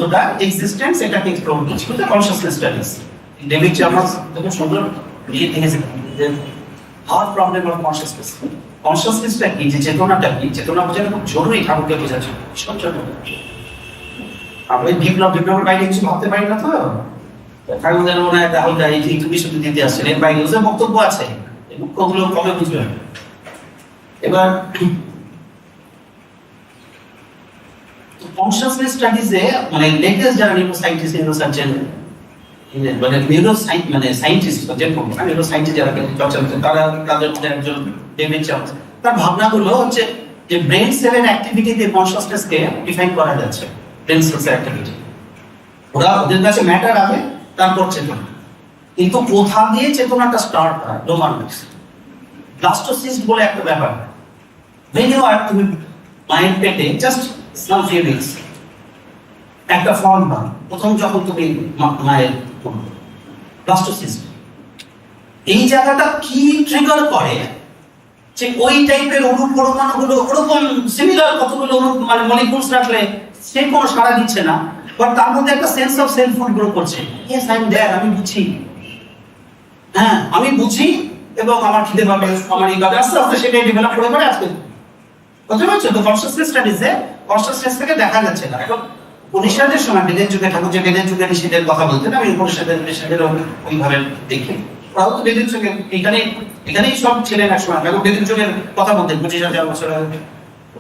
অস্তিত্বটা existence এটাকে explore করছি কিন্তু কনশাসনেস স্টাডিজ ডেভিড চার্লস যখন সুন্দর দিয়ে দেখেছেন যে হার্ড প্রবলেম অফ কনশাসনেস কনশাসনেসটা কি যে চেতনাটা কি চেতনা বোঝানো খুব জরুরি ঠাকুরকে বোঝার জন্য ভীষণ জরুরি আমি বিপ্লবের বাইরে কিছু ভাবতে পারি না তো ঠাকুরদের মনে হয় তাহলে এই তুমি শুধু দিতে আসছেন এর বাইরে ওদের বক্তব্য আছে এই বক্তব্যগুলো কবে বুঝবেন এবার কনশাসনেস স্টাডিজে মানে লেটেস্ট যারা নিউরোসাইন্টিস্ট নিউরোসার্জন মানে নিউরোসাইন্স মানে সায়েন্টিস্ট যে নিউরোসাইন্টিস্ট যারা চর্চা করছেন তারা তাদের মধ্যে একজন ডেভিড চার্লস তার ভাবনাগুলো হচ্ছে যে ব্রেন সেলের অ্যাক্টিভিটি দিয়ে কনশাসনেসকে ডিফাইন করা যাচ্ছে ব্রেন সেলের অ্যাক্টিভিটি ওরা ওদের কাছে ম্যাটার আছে তারপর চেতনা কিন্তু কোথা দিয়ে চেতনাটা স্টার্ট হয় ডোমার্স ব্লাস্টোসিস্ট বলে একটা ব্যাপার when you are তুমি মায়ের পেটে জাস্ট some few weeks একটা ফর্ম পান প্রথম যখন তুমি মায়ের ব্লাস্টোসিস্ট এই জায়গাটা কি ট্রিগার করে যে ওই টাইপের অণু পরমাণুগুলো ওরকম সিমিলার কতগুলো মানে মলিকিউলস রাখলে সে কোনো সাড়া দিচ্ছে না বাট তার মধ্যে একটা সেন্স অফ সেলফ গ্রো করছে ইয়েস আই এম দেয়ার আমি বুঝি হ্যাঁ আমি বুঝি এবং আমার খিদে পাবে আমার এই আস্তে আস্তে সেটাই ডেভেলপ করে করে আজকে বুঝতে পারছো তো কনশাসনেস স্টাডিজে কনশাসনেস থেকে দেখা যাচ্ছে না এখন উপনিষদের সময় বেদের যুগে ঠাকুর যে বেদের যুগে ঋষিদের কথা বলতেন আমি উপনিষদের ওইভাবে দেখি ওরাও তো বেদের যুগে এখানেই সব ছিলেন এক সময় এখন বেদের যুগের কথা বলতেন 25,000 বছর আগে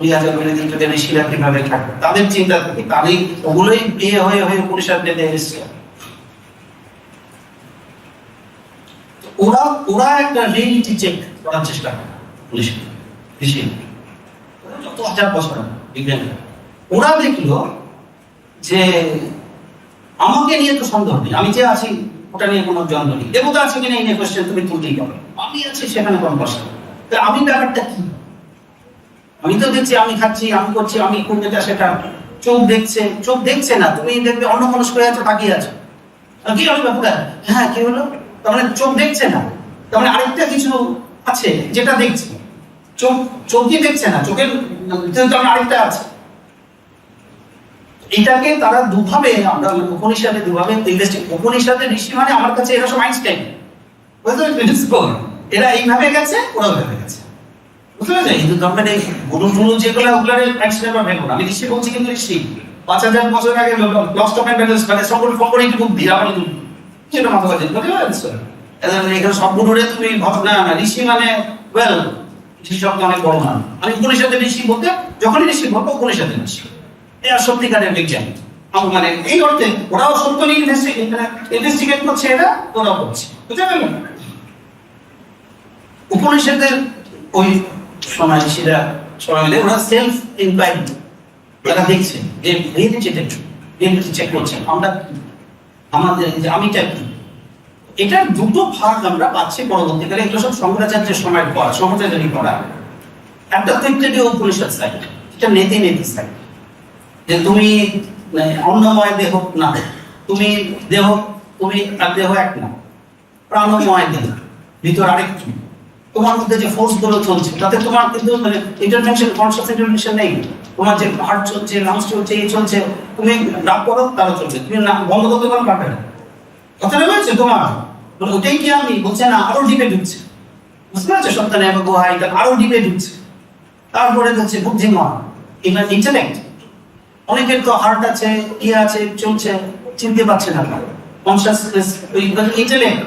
20,000 বেদের যুগে ঋষিরা কিভাবে থাকবে তাদের চিন্তা থেকে তাদের ওগুলোই বিয়ে হয়ে হয়ে উপনিষদ বেদে এসেছে ওরা একটা রিয়েলিটি চেক করার চেষ্টা করে পুলিশ ঋষি যত হাজার বছর বিজ্ঞান ওরা দেখলো যে আমাকে নিয়ে তো সন্দেহ নেই আমি যে আছি ওটা নিয়ে কোনো জন্ম নেই দেবতা আছে কিনা এই নিয়ে কোয়েশ্চেন তুমি তুলতেই পারো আমি আছি সেখানে কোনো প্রশ্ন আমি ব্যাপারটা কি আমি তো দেখছি আমি খাচ্ছি আমি করছি আমি কোন যেটা সেটা চোখ দেখছে না তুমি দেখবে অন্য মানুষ হয়ে আছো তাকিয়ে আছো কি হলো ব্যাপারটা হ্যাঁ কি হলো তার মানে চোখ দেখছে না তার মানে আরেকটা কিছু আছে যেটা দেখছে চোখই দেখছে না চোখের আরেকটা আছে এটাকে তারা দুভাবে আমরা উপনিষদে দুভাবে উপনিষদে ঋষি মানে আমার কাছে এরা সব আইনস্টাইন এরা এইভাবে গেছে ওরা ওইভাবে গেছে বুঝতে পারছো হিন্দু ধর্মের এই গুরু যেগুলো ওগুলার আইনস্টাইন বা ভেবো আমি ঋষি বলছি কিন্তু ঋষি 5,000 বছর আগে লস্ট অফ মানে সকল কম্পোনেন্ট বুদ্ধি আমার যেটা মাথা বাজে বুঝতে পারছো এখানে সব গুরুরে তুমি ভাবনা না ঋষি মানে ওয়েল ঋষি শব্দ অনেক বড় না আমি উপনিষদের ঋষি বলতে যখনই ঋষি বলবো উপনিষদের ঋষি এরা সত্যিকারের বিজ্ঞান মানে এই অর্থে ওরাও সত্য নিয়ে ইনভেস্টিগেট করছে এরা ওরাও করছে বুঝতে পারলেন উপনিষদের ওই সময় ঋষিরা সবাই মিলে ওরা সেলফ ইনকোয়ারি যারা দেখছে যে রিয়েলিটি চেক করছে আমরা আমাদের যে আমিটা কি এটার দুটো ভাগ আমরা পাচ্ছি পরবর্তীকালে এগুলো সব শঙ্করাচার্যের সময় পড়া শঙ্করাচার্যেরই পড়া একটা তো একটা উপনিষদ সাইড এটা নেতি সাইড যে তুমি অন্নময় দেহ না তুমি দেহ তুমি আর দেহ এক না প্রাণময় দেহ ভিতর আরেকটু তোমার মধ্যে যে ফোর্স গুলো চলছে তাতে তোমার কিন্তু মানে ইন্টারভেনশন কনশাস ইন্টারভেনশন নেই তোমার যে হার্ট চলছে লাংস চলছে এই চলছে তুমি রাগ করো তারও চলছে তুমি বন্ধ করতে পারো পারবে না কথাটা বলছে তোমার ওটাই কি আমি বলছে না আরো ডিপে ঢুকছে বুঝতে পারছো সন্তান এবং গোহাই আরো ডিপে ঢুকছে তারপরে হচ্ছে বুদ্ধিমান এবার ইন্টেলেক্ট অনেকের তো হার্ট আছে আছে চলছে চিনতে পারছে না কনশাসনেস ওই ইন্টেলেক্ট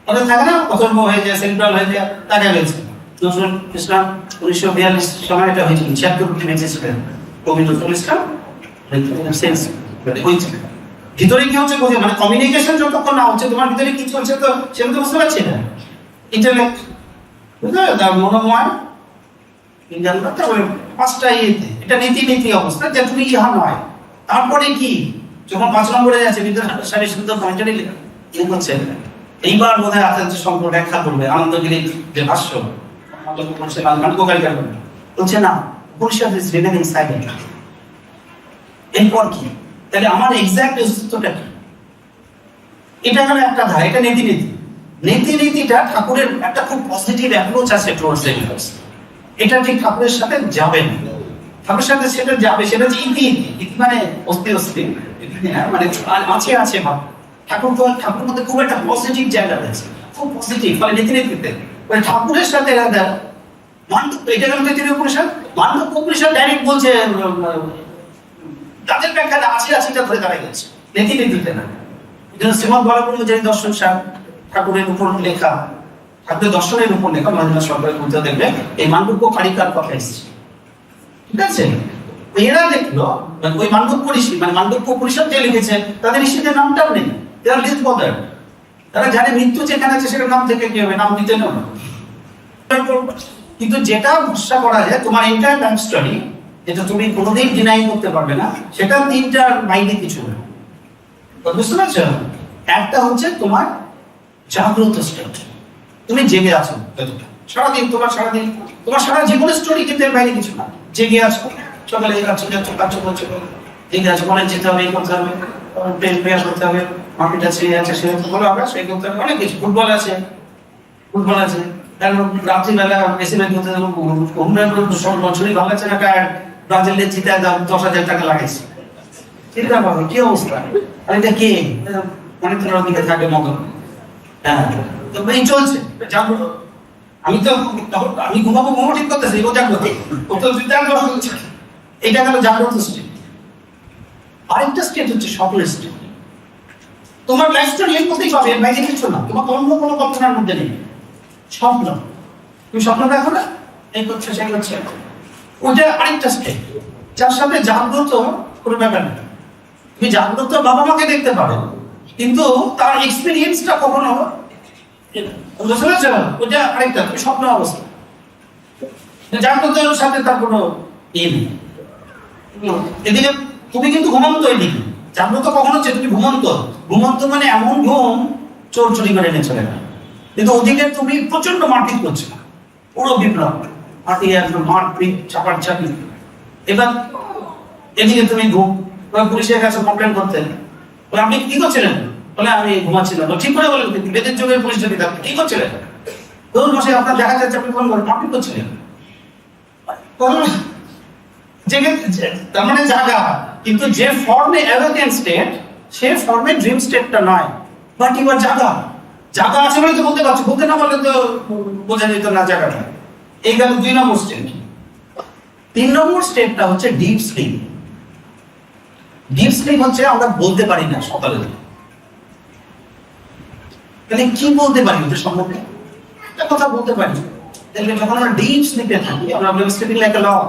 ওদের থাকে না অথর্ব হয়ে যায় সেন্ট্রাল হয়ে যায় তাকে হয়েছে নজরুল ইসলাম 1942 সময় এটা হয়েছিল 76 বেঁচেছিলেন কবি নজরুল ইসলাম সেন্স হয়েছে ভিতরে কি হচ্ছে বোঝে মানে কমিউনিকেশন যতক্ষণ না হচ্ছে তোমার ভিতরে কি চলছে তো সেটা তো বুঝতে পারছি না ইন্টেলেক্ট বুঝতে তার মনোময় তারপরে পাঁচটা ইয়েতে এটা নীতি অবস্থা যে তুমি ইহা নয় তারপরে কি যখন 5 নম্বরে যাচ্ছে বিদ্যাসাগর সুন্দর পয়েন্টটা কি হচ্ছে এইবার বোধ হয় আচার্য শঙ্কর ব্যাখ্যা করবে আনন্দগিরি যে ভাষ্য বলছে না উপনিষদ ইজ রিমেনিং সাইলেন্ট এরপর কি তাহলে আমার এক্সাক্ট অস্তিত্বটা কি এটা হলো একটা ধারা এটা নীতিটা ঠাকুরের একটা খুব পজিটিভ অ্যাপ্রোচ আছে টুয়ার্ডস ইউনিভার্স এটা ঠিক ঠাকুরের সাথে যাবে না ঠাকুরের সাথে সেটা যাবে, সেটা হচ্ছে ইতি। ইতি মানে অস্থি অস্থি, মানে আছে ভাব। ঠাকুর মধ্যে খুব একটা পজিটিভ জায়গা রয়েছে, খুব পজিটিভ, মানে নীতিতে মানে ঠাকুরের সাথে এটা গেল তৃতীয় উপনিষদ। মান্ডুক্য উপনিষদ ডাইরেক্ট বলছে তাদের ব্যাখ্যাটা আছিটা ধরে দাঁড়ায় গেছে, নীতিতে না। শ্রীমদ বরাবর্মচারী দর্শন সার ঠাকুরের উপর লেখা, ঠাকুরের দর্শনের উপর লেখা মহেন্দ্র সরকারের মধ্যে দেখবে এই মান্ডুক্য কারিকার কথা এসেছে, ঠিক আছে? এরা দেখলো ওই মান্ডুক্য ঋষি, মানে মান্ডুক্য পরিষদ যে লিখেছে তাদের ঋষিদের নামটাও নেই, তারা লিস্ট বদার, তারা জানে মৃত্যু যেখানে আছে সেটার নাম থেকে কি হবে, নাম দিতে না। কিন্তু যেটা ভরসা করা যায় তোমার এন্টায়ার লাইফ স্টোরি, যেটা তুমি কোনোদিন ডিনাই করতে পারবে না, সেটা তিনটার বাইরে কিছু না। বুঝতে পারছো? একটা হচ্ছে তোমার জাগ্রত স্টেট, তুমি জেগে আছো সারাদিন, তোমার সারা জীবনের স্টোরি, কিন্তু এর বাইরে কিছু না। জেগে আছো, সকালে কাজ করছো, জেগে আছো, কলেজ যেতে হবে, এই করতে হবে, প্রেয়ার করতে হবে, মার্কেট আছে, সে বলো আমরা সেই করতে হবে, অনেক কিছু, ফুটবল আছে, রাত্রিবেলা এসে করতে যাবো, শরীর ভালো আছে না, ব্রাজিলের জিতে 10,000 টাকা লাগাইছে, চিন্তা করো কি অবস্থা। আর এটা কে অনেক দিকে থাকে মগন, হ্যাঁ এই চলছে জাগ্রত। আমি ঘুমাবো ঠিক করতেছি, ও জাগ্রত, এটা গেল জাগ্রত স্টেট। আরেকটা স্টেট হচ্ছে স্বপ্নের স্টেট। তোমার লাইফ স্টোরি এই করতেই পাবে, এর বাইরে কিছু না, তোমার অন্য কোনো কল্পনার মধ্যে নেই। স্বপ্ন, তুমি স্বপ্ন দেখো না, এই করছে সেই করছে, ওটা আরেকটা স্টেট, যার সাথে জাগ্রত কোনো ব্যাপার নেই। তুমি জাগ্রত বাবা মাকে দেখতে পারো, কিন্তু তার এক্সপিরিয়েন্সটা কখনো বুঝতে পারছো, ওটা আরেকটা স্বপ্ন অবস্থা। জাগ্রতের সাথে তার কোনো ইয়ে নেই। এদিকে তুমি কিন্তু ঘুমন্ত, এদিকে জাগ্রত কখনো হচ্ছে তুমি ঘুমন্ত মানে এমন ঘুম চোর চুরি করে এনে চলে না, কিন্তু ওদিকে তুমি প্রচন্ড মারপিট করছো, পুরো বিপ্লব, মারপিট চাপাচাপি। এবার এদিকে তুমি ঘুম, পুলিশের কাছে কমপ্লেন করতে, আপনি কি করছিলেন, বলে আমি ঘুমাচ্ছিলাম। ঠিক করে বলেন, বেদের যুগের পুলিশ যদি কি করছিলেন, ধরুন বসে আপনার দেখা যাচ্ছে আপনি কোন মারপিট করছিলেন, তার মানে জাগা, কিন্তু যে ফর্মে অ্যাওয়েকেন স্টেট, সে ফর্মে ড্রিম স্টেটটা নয়, বাট ইউ আর জাগা আছে বলে তো বলতে পারছো, বলতে না বললে তো বোঝা যেত না জায়গাটা। এই গেল 2 নম্বর স্টেট। 3 নম্বর স্টেটটা হচ্ছে ডিপ স্লিপ। ডিপ স্লিপ হচ্ছে আমরা বলতে পারি না সকালে, তাহলে কি বলতে পারি ওদের সম্বন্ধে, একটা কথা বলতে পারি। তাহলে যখন আমরা ডিপ স্লিপে থাকি, আমরা স্লিপিং লাইক আ লং,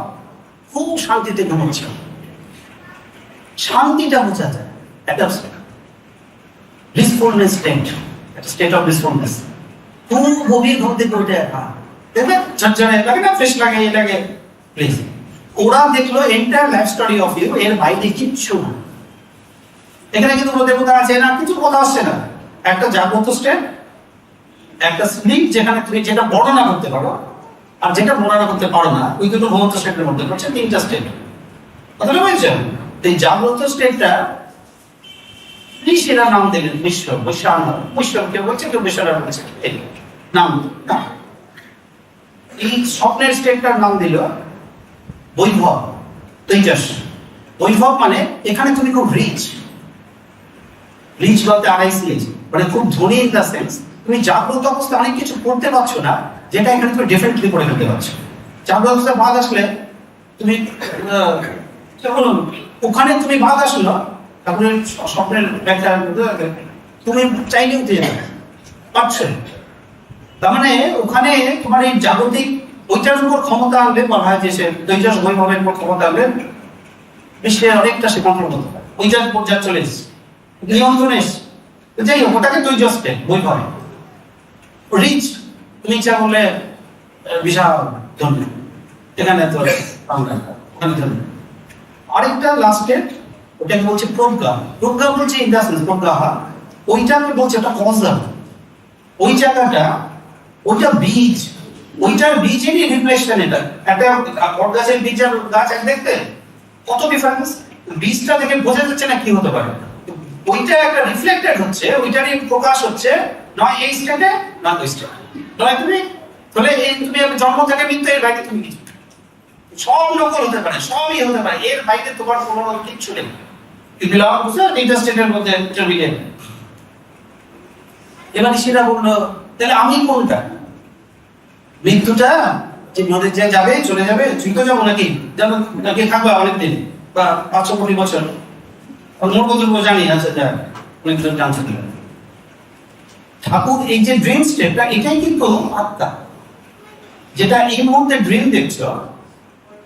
খুব শান্তিতে ঘুমাচ্ছি, শান্তিটা বোঝা যায়, একটা ব্লিসফুলনেস স্টেট, একটা স্টেট অফ ব্লিসফুলনেস। খুব গভীর ঘুম থেকে উঠে দেখবে ঝরঝরে লাগে না, ফ্রেশ লাগে, এই লাগে প্লিজ। ওরা দেখলো entire life story of you, এর বাইরে কিচ্ছু না। এখানে কিন্তু দেবতা আছে না, কিছু কথা আসছে না, একটা জাগ্রত স্টেট, একটা স্লিপ যেখানে তুমি যেটা বর্ণনা করতে পারো, আর যেটা বর্ণনা করতে পারো না, ওই দুটো ঘুমন্ত স্টেটের মধ্যে হচ্ছে 3টা স্টেট। কথাটা বুঝছেন? এই জাগ্রত স্টেটটা ঋষিরা নাম দিলেন বৈশ্ব, কেউ বলছে, কেউ বেশরা বলছে, এই নাম না। এই স্বপ্নের স্টেটটার নাম দিল বৈভব, তেজস। বৈভব মানে এখানে তুমি খুব রিচ বলতে আড়াইসিয়েছ, মানে খুব ধনী ইন দ্য সেন্স, তুমি জাগ্রত অবস্থায় অনেক কিছু করতে পারছো না, যেটা এখানে তুমি ডেফিনেটলি করে ফেলতে পারছো। জাগ্রত অবস্থায় বাদ আসলে তুমি ওখানে তুমি বাদ আসলো, তারপরে স্বপ্নের ব্যাখ্যা তুমি চাইলে উঠে যাবে পারছো। তার মানে ওখানে তোমার এই জাগতিক ওইটার উপর ক্ষমতা আনবে, বলা হয় যে সে তেজস বৈভবের উপর ক্ষমতা আনবে, বিশ্বের অনেকটা সে কন্ট্রোল করতে পারে, ওইটার পর্যায়ে চলে এসেছে, নিয়ন্ত্রণে এসেছে। যাই হোক, ওটাকে তেজস বৈভব, রিচ, তুমি ইচ্ছা করলে বিশাল ধন্য, এখানে তো ওখানে ধন্য। আরেকটা লাস্টে ওটাকে বলছে প্রজ্ঞা বলছে ইন দ্য সেন্স প্রজ্ঞা, ওইটাকে বলছে একটা কজাল, ওই জায়গাটা, ওইটা বীজ, ওইটার বীজেরই রিফ্লেকশন। এটা একটা বটগাছের বীজ আর গাছ এক দেখতে কত ডিফারেন্স, বীজটা দেখে বোঝা যাচ্ছে না কি হতে পারে, ওইটা একটা রিফ্লেক্টেড হচ্ছে, ওইটারই প্রকাশ হচ্ছে, নয় এই স্টেটে নয় ওই স্টেটে, নয় তুমি তাহলে এই তুমি জন্ম থেকে মৃত্যু, এর বাইরে তুমি কিছু সব নকল হতে পারে, সবই হতে পারে, এর বাইরে তোমার কোনো কিচ্ছু নেই। ইন্টারেস্টেডের মধ্যে চলে গেল। এবার সেটা বললো তাহলে আমি কোনটা? মৃত্যুটা যে নদীর যে যাবে চলে যাবে, তুই তো যাবো নাকি? যেমন নাকি থাকবে অনেকদিন বা 500 কোটি বছর, মূর্খতুর্ব জানি আছে যা মৃত্যুর জানতে দিল। ঠাকুর এই যে ড্রিম স্টেটটা, এটাই কিন্তু আত্মা, যেটা এই মুহূর্তে ড্রিম দেখছো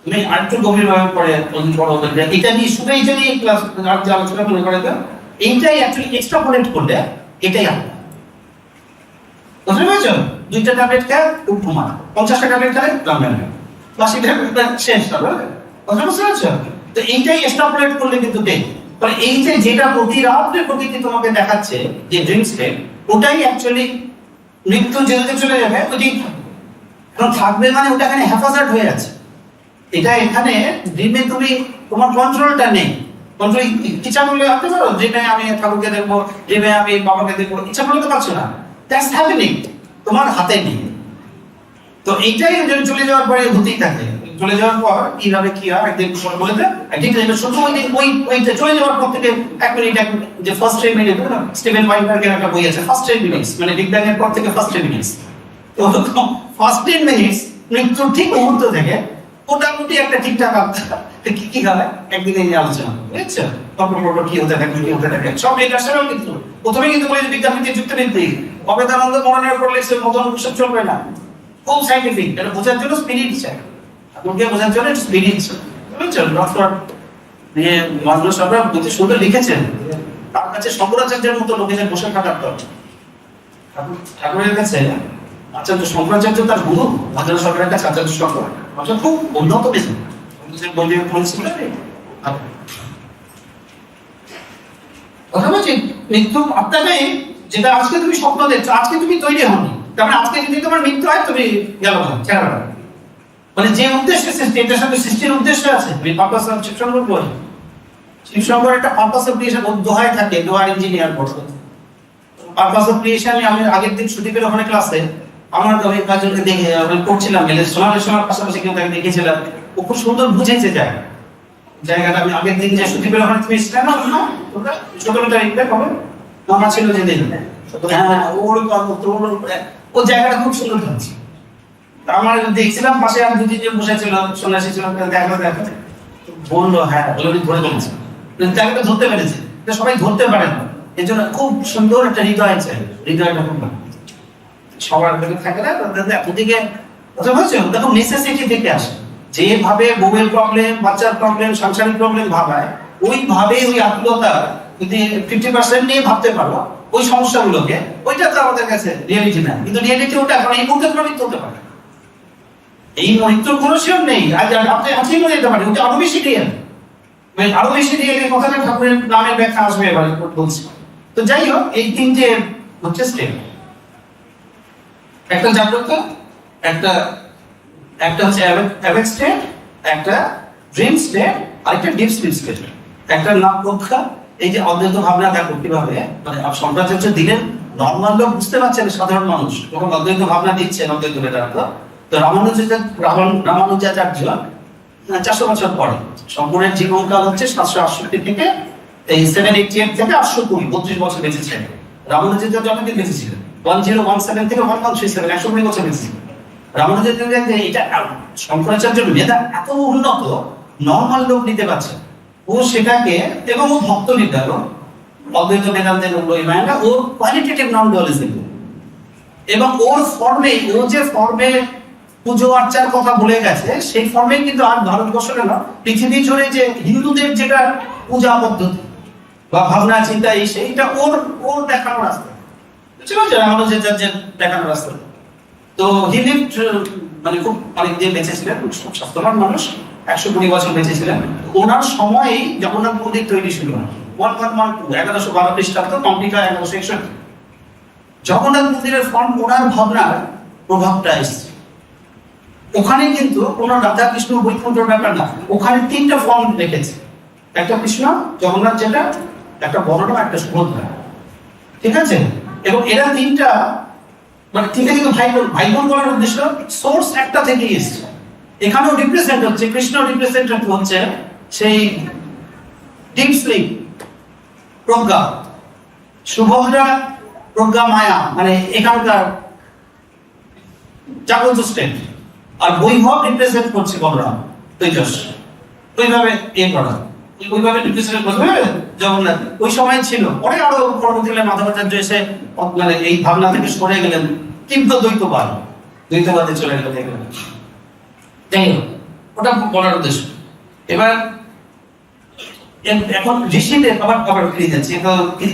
তুমি আরেকটু গভীরভাবে পড়ে এটা নিয়ে শুধু এইটা নিয়ে ক্লাস আলোচনা মনে করে দাও, এইটাই অ্যাকচুয়ালি এক্সট্রাপোলেট করলে এটাই আত্মা। বুঝতে পেরেছো? 2টা ট্যাবলেট খেয়ে খুব ঘুমা, 50টা ট্যাবলেট খেলে ঘুমাবে না, 80 ট্যাবলেট শেষ হবে। বুঝতে পেরেছো? তো এইটাই এক্সট্রাপোলেট করলে কিন্তু দেখ, মানে এই যে যেটা প্রতি রাত্রে প্রকৃতি তোমাকে দেখাচ্ছে যে ড্রিম স্টেট, ওটাই অ্যাকচুয়ালি মৃত্যু যেতে চলে যাবে ওইটাই থাকবে। কারণ থাকবে মানে ওটা এখানে হেফাজত হয়ে আছে। এটা এখানে ড্রিমে তুমি তোমার কন্ট্রোলটা নেই। কন্ট্রোল ইচ্ছা করলে আপনি পারো, ড্রিমে আমি ঠাকুরকে দেখবো, ড্রিমে আমি বাবাকে দেখবো, ইচ্ছা করলে তো পারছো না। দ্যাটস হ্যাপেনিং, তোমার হাতে নেই। তো এইটাই যদি চলে যাওয়ার পরে হতেই থাকে, চলে যাওয়ার পর কিভাবে কি হয় একদিন বলে দেয়। ঠিক আছে, শুধু ওইটা চলে যাওয়ার পর থেকে 1 মিনিট যে ফার্স্ট 10 মিনিট, স্টিভেন ওয়াইনবার্গের একটা বই আছে ফার্স্ট 10 মিনিটস, মানে বিগ ব্যাং এর পর থেকে ফার্স্ট 10 মিনিটস। তো ফার্স্ট 10 মিনিটস মৃত্যুর ঠিক মুহূর্ত থেকে মোটামুটি একটা ঠিকঠাক কি কি হয় একদিনে নিয়ে আলোচনা, বুঝছো? কর্মপর্ব কি হতে থাকে, কি হতে থাকে, সব রিলেশনাল। কিন্তু প্রথমে কিন্তু বলে বিদ্যাপীঠের যুক্তিবৃত্তি, অবেদানন্দ মরণের পর লেখছে মতন অনুসার চলবে না, খুব সাইন্টিফিক। এটা বোঝার জন্য স্পিরিট চাই, আপনাকে বোঝার জন্য স্পিরিট চাই, বুঝছো? ডক্টর নিয়ে মানুষ আমরা বুঝতে সুন্দর লিখেছেন, তার কাছে শঙ্করাচার্যের মতো লোকেদের বসে থাকার দরকার। ঠাকুরের কাছে আচার্য শঙ্করাচার্য তার গুরু, আচার্য সরকারের কাছে আচার্য শঙ্কর খুব উন্নত বেশি কথা বলছি। মৃত্যু আপনাকে যেটা আজকে তুমি স্বপ্ন দেখছো, আজকে তুমি তৈরি হওনি, তার মানে আজকে যদি তোমার মৃত্যু হয় তুমি গেল ছেড়া। মানে যে উদ্দেশ্যে সৃষ্টি, এটার সাথে সৃষ্টির উদ্দেশ্য আছে। পারপাস অফ শিবশঙ্কর বলে, শিবশঙ্কর একটা পারপাস অফ ক্রিয়েশন দোহায় থাকে, দোহার ইঞ্জিনিয়ার পড়তো। পারপাস অফ ক্রিয়েশন আমি আগের দিন ছুটি পেলে ওখানে ক্লাসে আমার কাজকে দেখে পড়ছিলাম, সোনার পাশাপাশি কেউ তাকে দেখেছিলাম, ও খুব সুন্দর বুঝেছে জায়গাটা। আমি আগের দিন যে ছুটি পেলে ওখানে তুমি এসেছিলে না, 17 তারিখে কবে মামা ছিল যেদিন, হ্যাঁ ও জায়গাটা খুব সুন্দর থাকছে। আমার দেখছিলাম পাশে আর 2-3 জন বসেছিল, সন্ন্যাসী ছিল, দেখা বললো হ্যাঁ ওগুলো ধরে ফেলেছে, জায়গাটা ধরতে পেরেছে। সবাই ধরতে পারে না, এই জন্য খুব সুন্দর একটা হৃদয় চাই, হৃদয়টা খুব সবার থাকে না ওদিকে। দেখো নেসেসিটি থেকে আসে, যেভাবে বউয়ের প্রবলেম, বাচ্চার প্রবলেম, সাংসারিক প্রবলেম ভাবায়, ওইভাবে ওই আত্মীয়তা যদি 50% নিয়ে ভাবতে পারো ওই সমস্যাগুলোকে, ওইটা তো আমাদের কাছে রিয়েলিটি না। কিন্তু রিয়েলিটি ওটা এখন এই মুহূর্তে প্রবৃত্ত হতে পারে, এই মৃত্যুর কোনো শিওর নেই। আজ আপনি আজকেই মনে যেতে পারে, ওটা আরো বেশি রিয়েল, আরো বেশি রিয়েল। এই কথাটা ঠাকুরের নামের ব্যাখ্যা আসবে এবার বলছি। তো যাই হোক, এই তিনটে হচ্ছে স্টেপ, একটা জাগ্রত, একটা হচ্ছে অ্যাওয়েক স্টেট, একটা ড্রিম স্টেট, আর একটা ডিপ স্লিপ স্টেট। একটা নাম রক্ষা, এই যে অদ্বৈত ভাবনা দেখো কিভাবে মানে শঙ্করাচার্য দিলেন, নর্মাল লোক বুঝতে পারছে না, সাধারণ মানুষ যখন অদ্বৈত ভাবনা দিচ্ছেন, অদ্বৈত বেদান্ত। তো রামানুজাচার্য 400 বছর পরে, শঙ্করের জীবনকাল হচ্ছে 768 থেকে এই 788 থেকে 820, 32 বছর বেঁচেছেন। রামানুজাচার্য যতদিন বেঁচেছিলেন 1017 থেকে 1137, 120 বছর বেঁচেছিলেন। রামানুজাচার্য এটা শঙ্করাচার্যের মেধা এত উন্নত, নর্মাল লোক নিতে পারছে। ও সেটাকে, এবং ও ভক্ত নির্ধারণ অদ্বৈত বেদান্তের ও কোয়ালিটেটিভ নন ডুয়ালিজম, এবং ওর ফর্মে, ও যে ফর্মে পুজো আর্চার কথা বলে গেছে, সেই ফর্মে কিন্তু আর ভারতবর্ষ কেন পৃথিবী জুড়ে যে হিন্দুদের যেটা পূজা পদ্ধতি বা ভাবনা চিন্তা, এই সেইটা ওর দেখানোর রাস্তা, বুঝতে পারছো? রামানুজাচার্যের দেখানোর রাস্তা। তো হি লিভড মানে খুব অনেক দিন বেঁচেছিলেন, খুব স্বাস্থ্যবান মানুষ, 120 বছর বেঁচেছিলেন। ওনার সময়ই জগন্নাথ মন্দির তৈরি ছিল 1112 খ্রিস্টাব্দ, কমপ্লিট হয় 1161। জগন্নাথ মন্দিরের ফর্ম, ওনার ভাবনার প্রভাবটা এসছে। ওখানে কিন্তু কোনো রাধা কৃষ্ণ বৈকুণ্ঠর ব্যাপার না, ওখানে 3টা ফর্ম রেখেছে, একটা কৃষ্ণ, জগন্নাথ যেটা, একটা বড়, একটা সুভদ্রা, ঠিক আছে? এবং এরা 3টা মানে 3টা কিন্তু ভাই বোন করার উদ্দেশ্য, সোর্স একটা থেকেই এসছে। এখানেও রিপ্রেজেন্ট হচ্ছে, কৃষ্ণ রিপ্রেজেন্ট হচ্ছে সেই ডিপ স্লিপ, প্রজ্ঞা, সুভদ্রা প্রজ্ঞা মায়া, মানে এখানকার জাগ্রত স্টেট, আর বৈভব রিপ্রেজেন্ট করছে বলরাম তেজস। ওইভাবে করা, ওইভাবে রিপ্রেজেন্ট করবে জগন্নাথ ওই সময় ছিল। পরে আরো পরবর্তীকালে মাধবাচার্য এসে মানে এই ভাবনা থেকে সরে গেলেন, কিন্তু দ্বৈতবাদে চলে গেলেন। যাই হোক, ওটা বলার উদ্দেশ্য। এবার এখন ঋষিদের আবার ফিরে যাচ্ছি,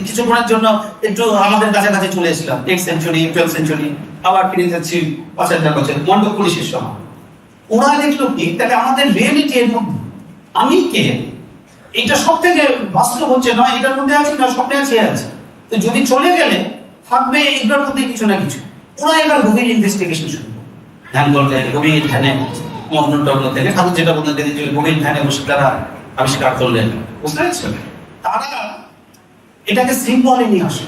কিছুক্ষণের জন্য একটু আমাদের কাছাকাছি চলে এসেছিলাম, 8th সেঞ্চুরি 12th সেঞ্চুরি, আবার ফিরে যাচ্ছি 5000 বছর মন্ডপ পুলিশের সময়। ওরা দেখলো কি, তাহলে আমাদের রিয়েলিটি এর মধ্যে আমি কে, এটা সব থেকে বাস্তব হচ্ছে, নয় এটার মধ্যে আছে না স্বপ্নে আছে। তো যদি চলে গেলে থাকবে এগুলোর মধ্যে কিছু না কিছু। ওরা এবার গভীর ইনভেস্টিগেশন শুরু করে, ধ্যান করলে গভীর ধ্যানে মগ্ন টগ্ন থেকে ঠাকুর যেটা বলতে গভীর ধ্যানে বসে তারা আবিষ্কার করলেন। বুঝতে পারছেন? তারা এটাকে সিম্বলে নিয়ে আসে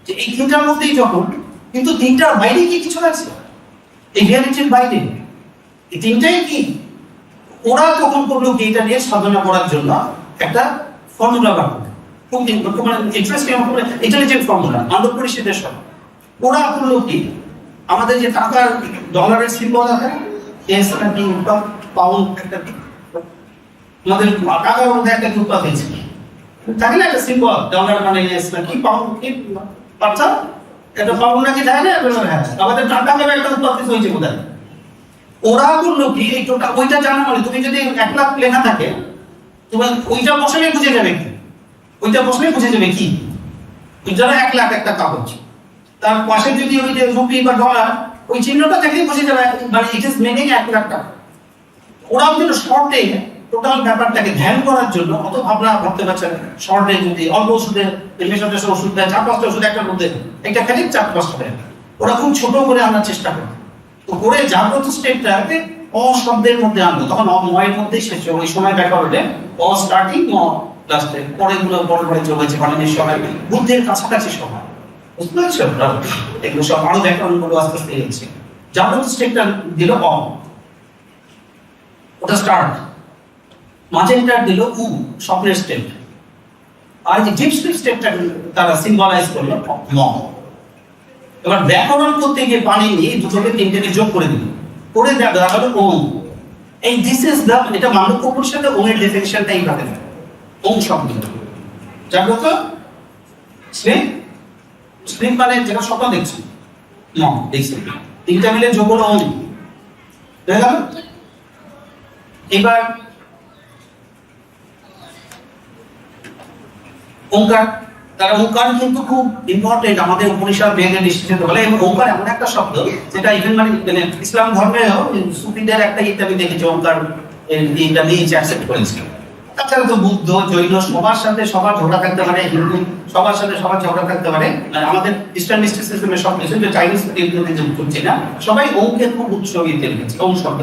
যে এই তিনটার মধ্যেই যখন, কিন্তু তিনটার বাইরে কি কিছু আছে, এই রিয়ালিটির বাইরে এই তিনটাই কি। ওরা তখন করলো কি, এটা নিয়ে সাধনা করার জন্য একটা ফর্মুলা বার করে, খুব ইন্টারেস্টিং ইন্টেলিজেন্ট ফর্মুলা, মানব পরিষদের সব। ওরা করলো কি, আমাদের যে টাকার ডলারের সিম্বল আছে, পাউন্ড, একটা আমাদের টাকার মধ্যে একটা উৎপাদ হয়েছে, থাকে না একটা সিম্বল, ডলার মানে কি পাউন্ড, কি বাচ্চা এটা পাউন্ড নাকি থাকে না, আমাদের টাকা একটা উৎপাদ হয়েছে বোধহয়। ওরা করলো কি, এই টোটাল ওইটা জানা মানে তুমি যদি 1 লাখ লেখা থাকে, তোমার ওইটা বসলে বুঝে যাবে কি, ওইটা বসলে বুঝে যাবে কি, যারা 1 লাখ একটা কাগজ, তার পাশে যদি ওই যে রুপি বা ডলার, ওই চিহ্নটা দেখলেই বুঝে যাবে মানে ইট ইজ মিনিং 1 লাখ টাকা। ওরাও কিন্তু শর্টে টোটাল ব্যাপারটাকে ধ্যান করার জন্য অত ভাবনা ভাবতে পারছে না। শর্টে যদি অল্প ওষুধে ওষুধ দেয়, 4-5টা ওষুধ একটার মধ্যে, একটা খালি 4-5টা দেয়, ওরা খুব ছোট করে আনার চেষ্টা করে। তো করে জাগ্রত স্টেটটাকে অশব্দের মধ্যে আনলো, তখন অময়ের মধ্যেই শেষ। ওই সময় ব্যাপার হলে অ স্টার্টিং ম লাস্টে, পরে গুলো পরে যোগ হয়েছে পানির সময়, বুদ্ধের কাছাকাছি সময়। বুঝতে পারছো? এগুলো সব আরো ব্যাকরণ গুলো আস্তে আস্তে এসেছে। জাগ্রত স্টেটটা দিল অ, ওটা স্টার্ট। মাঝেরটা দিল উ, স্বপ্নের স্টেট। আর যে ডিপ স্লিপ স্টেটটা তারা সিম্বলাইজ করলো ম। এবার ব্যাকরণ করতে গিয়ে পানি নিয়ে দুটোকে তিনটেকে যোগ করে দিল, করে দেখা হলো ওম। এই দিস ইজ দ্য, এটা মানব উপনিষদে ওমের ডেফিনিশনটা এইভাবে, ওম শব্দ জাগ্রত, স্লিপ, স্লিপ মানে যেটা স্বপ্ন দেখছি, ম দেখছি, তিনটা মিলে যোগ হলো ওম। দেখা গেল? এবার ওঙ্কার, তারা ওঙ্কার কিন্তু খুব ইম্পর্টেন্ট আমাদের উপনিষদ বেদে নিশ্চিত বলে। এবং ওঙ্কার এমন একটা শব্দ যেটা ইভেন মানে ইসলাম ধর্মেও সুফিদের একটা ইত্যাদি দেখেছে ওঙ্কার এটা নিয়ে অ্যাকসেপ্ট করেছে। তাছাড়া তো বুদ্ধ, জৈন সবার সাথে সবার ঝগড়া থাকতে পারে, হিন্দু সবার সাথে সবার ঝগড়া থাকতে পারে, আমাদের ইস্টার্ন মিস্টিসিজমের সব কিছু, যে চাইনিজ টেকনোলজি করছে না, সবাই ওঙ্কের খুব উৎসর্গিত রেখেছে, ওম শব্দ।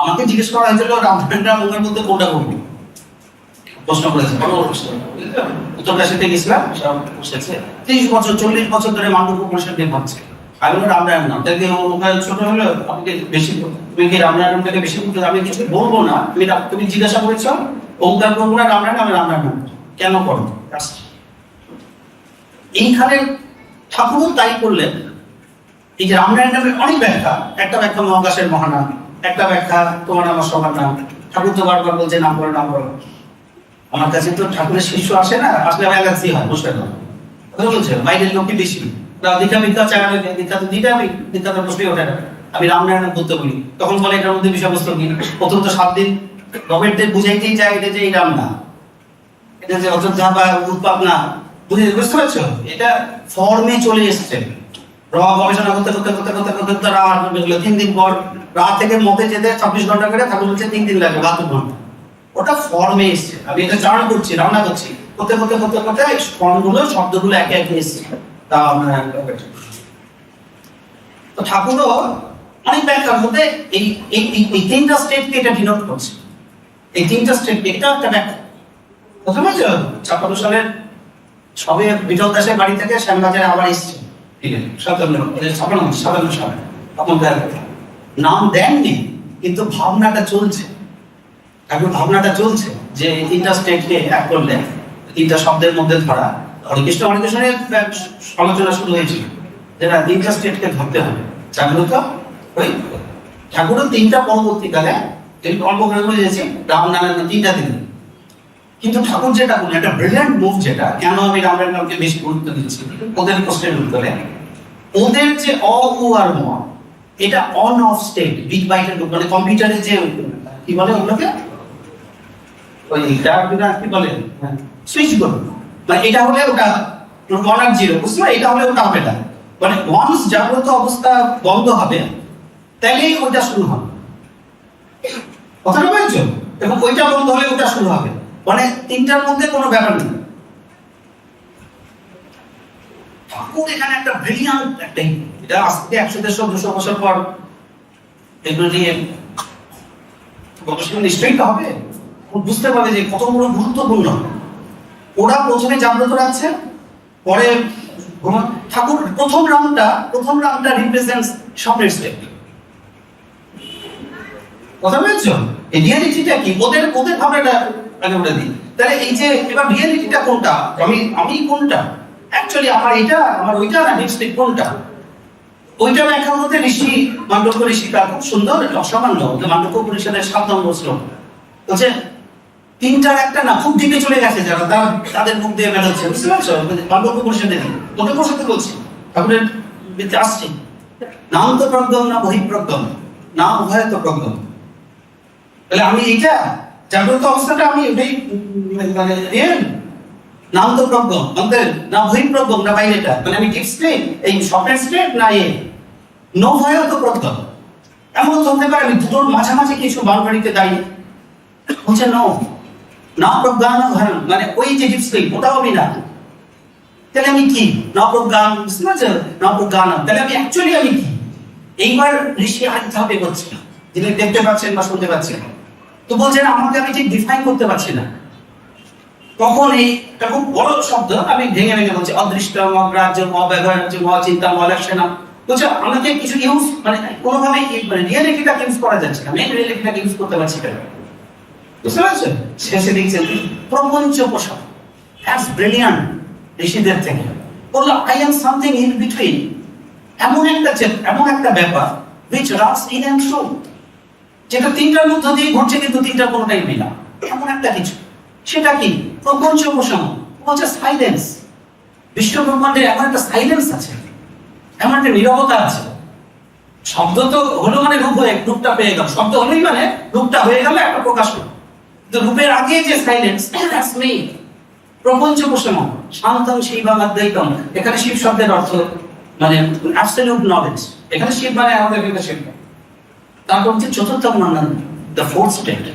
আমাকে জিজ্ঞেস করা হয়েছিল রামচন্দ্র ওঙ্কার মধ্যে কোনটা করবো, প্রশ্ন করেছে, উত্তরকাশীতে গেছিলাম, সব বসেছে 30 বছর 40 বছর ধরে মান্ডব উপনিষদ নিয়ে ভাবছে। আমি বললাম রামনারায়ণ নাম, তাকে ছোট হলো আমাকে বেশি, তুমি কি রামনারায়ণটাকে বেশি বলতে, আমি কিছু বলবো না, তুমি জিজ্ঞাসা করেছ ওঙ্কার করবো না রামনারায়ণ, আমি রামনারায়ণ কেন করবো। এইখানে ঠাকুর তাই করলেন। এই যে রামনারায়ণ নামের অনেক ব্যাখ্যা, একটা ব্যাখ্যা মহাকাশের মহানাম, একটা ব্যাখ্যা তোমার আমার সবার নাম। ঠাকুর তো বারবার বলছে নাম বলো নাম বলো। আমার কাছে তো ঠাকুরের শিষ্য আসে না, আসলে অ্যালার্জি হয়, বসে না বলছে বাইরের লোকই বেশি, দীক্ষা ভিক্ষা চায়, দীক্ষা তো দিতে হবে, দীক্ষা তো প্রশ্নই ওঠে না। আমি রামনারায়ণ বলতে বলি, তখন বলে এটার মধ্যে বিষয়বস্তু কি, প্রথম তো 7 দিন গভর্নমেন্টদের বুঝাইতেই চায় এটা যে এই রাম না, এটা যে অযোধ্যা বা উৎপাদ না, বুঝতে পারছো? এটা ফর্মে চলে এসছে। গবেষণা করতে করতে করতে করতে করতে করতে রাম 3 দিন পর, রাত থেকে মতে যেতে 26 ঘন্টা করে, ঠাকুর বলছে 3 দিন লাগে, 72 ঘন্টা। ওটা ফর্মে এসছে, আমি এটা চারণ করছি, রান্না করছি, করতে করতে করতে করতে ফর্মগুলো শব্দগুলো একে একে এসছে। তা তো ঠাকুরও অনেক ব্যাখ্যার মধ্যে এই এই 3টা স্টেটকে এটা ডিনোট করছে। এই 3টা স্টেটকে, এটা একটা ব্যাখ্যা। প্রথমে 56 সালের সবে বিটল দাসের বাড়ি থেকে শ্যামবাজারে আবার এসছে, ঠিক আছে, 57 সালে তখন নাম দেননি, কিন্তু ভাবনাটা চলছে, এখন ভাবনাটা চলছে যে তিনটা স্টেটকে এক করলে, তিনটা শব্দের মধ্যে ধরা। হরিকৃষ্ণ হরিকৃষ্ণের আলোচনা শুরু হয়েছিল যেটা তিনটা স্টেটকে ধরতে হবে, জাগ্রত ওই ঠাকুরের তিনটা পরবর্তীকালে অল্প করে বুঝেছি রাম নারায়ণ তিনটা দিন। কিন্তু ঠাকুর যেটা বলে একটা ব্রিলিয়ান্ট মুভ, যেটা কেন আমি রামের নামকে বেশি গুরুত্ব দিচ্ছি ওদের কোশ্চেন উত্তরে, ওদের যে অ উ আর ম, এটা অন অফ স্টেট, বিগ বাইটের মানে কম্পিউটারে যে কি বলে ওগুলোকে, ওই কি বলে সুইচ বোর্ড, মানে এটা হলে ওটা অন আর জিরো, বুঝতে পারো, এটা হলে ওটা হবে না, মানে ওয়ান্স জাগ্রত অবস্থা বন্ধ হবে তাহলেই ওইটা শুরু হবে, কথাটা বুঝছো? এবং ওইটা বন্ধ হলে ওটা শুরু হবে, মানে তিনটার মধ্যে কোনো ব্যাপার নেই। ঠাকুর এখানে একটা ব্রিলিয়ান্ট একটা, এটা আজ থেকে 100-150 বছর পর এগুলো নিয়ে গবেষণা নিশ্চয়ই তো হবে, বুঝতে পারবে যে কত বড় গুরুত্বপূর্ণ। ওরা প্রথমে জাগ্রত রাখছে, পরে ঠাকুর প্রথম রামটা রিপ্রেজেন্টস স্বপ্নের স্টেট, কথা বলছো? এই রিয়েলিটিটা কি, ওদের ভাবনাটা আগে বলে দিই। তাহলে এই যে এবার রিয়েলিটিটা কোনটা, আমি কোনটা অ্যাকচুয়ালি, আমার এটা আমার ওইটা না লিপস্টিক কোনটা, ওইটা ব্যাখ্যা করতে ঋষি মান্ডক্য ঋষি তার খুব সুন্দর অসামান্য মান্ডক্য উপনিষদের 7 নম্বর শ্লোক বলছে, তিনটার একটা না খুব ডিপে চলে গেছে যারা তাদের মুখ দিয়ে বেরোচ্ছে, বুঝতে পারছো? মান্ডক্য উপনিষদে ওটা প্রসঙ্গে বলছি, ঠাকুরের বিদ্যে আসছে, নাম তো প্রজ্ঞম না বহিঃপ্রজ্ঞম, না উভয় তো প্রজ্ঞম। তাহলে আমি এইটা জাগ্রত অবস্থাটা আমি এটাই মানে রিয়েল, নাম তো প্রজ্ঞম আমাদের না বহিঃপ্রজ্ঞম না বাইরেটা, মানে আমি ডিপ স্টেট এই স্বপ্নের স্টেট না নো ভয় তো প্রজ্ঞম। এমন হতে পারে আমি দুটোর মাঝামাঝি কিছু বাউন্ডারিতে দাঁড়িয়ে বলছে না প্রজ্ঞান ভয়ন, মানে ওই যে ডিপ স্টেট ওটাও আমি না, তাহলে আমি কি না প্রজ্ঞান, বুঝতে পারছো? না প্রজ্ঞান, তাহলে আমি অ্যাকচুয়ালি আমি কি? এইবার ঋষি আরেক ধাপে করছে, যিনি দেখতে পাচ্ছেন বা শুনতে পাচ্ছেন, তো বলছেন আমাকে আমি ঠিক ডিফাইন করতে পারছি না। তখন এইটা খুব বড় শব্দ, আমি ভেঙে বলছি, অদৃষ্ট অগ্রাহ্য অব্যবহার্য অচিন্তা অলক্ষণা, বলছে আমাকে কিছু ইউজ মানে কোনোভাবে মানে রিয়েলিটিটা ইউজ করা যাচ্ছে না, মেন রিয়েলিটিটা ইউজ করতে পারছি না, বুঝতে পারছো? শেষে দেখছেন প্রপঞ্চ পোষক অ্যাজ ব্রিলিয়ান্ট ঋষিদের থেকে বললো, I am something in between, এমন একটা ব্যাপার which runs in and through, যেটা তিনটার মধ্যে দিয়ে ঘটছে কিন্তু তিনটার কোনোটাই মিলা, এমন একটা কিছু। সেটা কি? প্রপঞ্চ পোষণ বলছে সাইলেন্স, বিশ্ব ব্রহ্মাণ্ডে এমন একটা সাইলেন্স আছে, এমন একটা নীরবতা আছে। শব্দ তো হলো মানে রূপটা পেয়ে গেল, শব্দ হলোই মানে রূপটা হয়ে গেল একটা প্রকাশ হলো, কিন্তু রূপের আগে যে সাইলেন্স, দ্যাটস মি। প্রপঞ্চ পোষণ শান্তম শিবম অদ্বৈতম, এখানে শিব শব্দের অর্থ মানে অ্যাবসলিউট নলেজ, এখানে শিব মানে আমাদের ভিতরে শিব। তারপর হচ্ছে চতুর্থ মন্ডল, দ্য ফোর্থ স্টেট,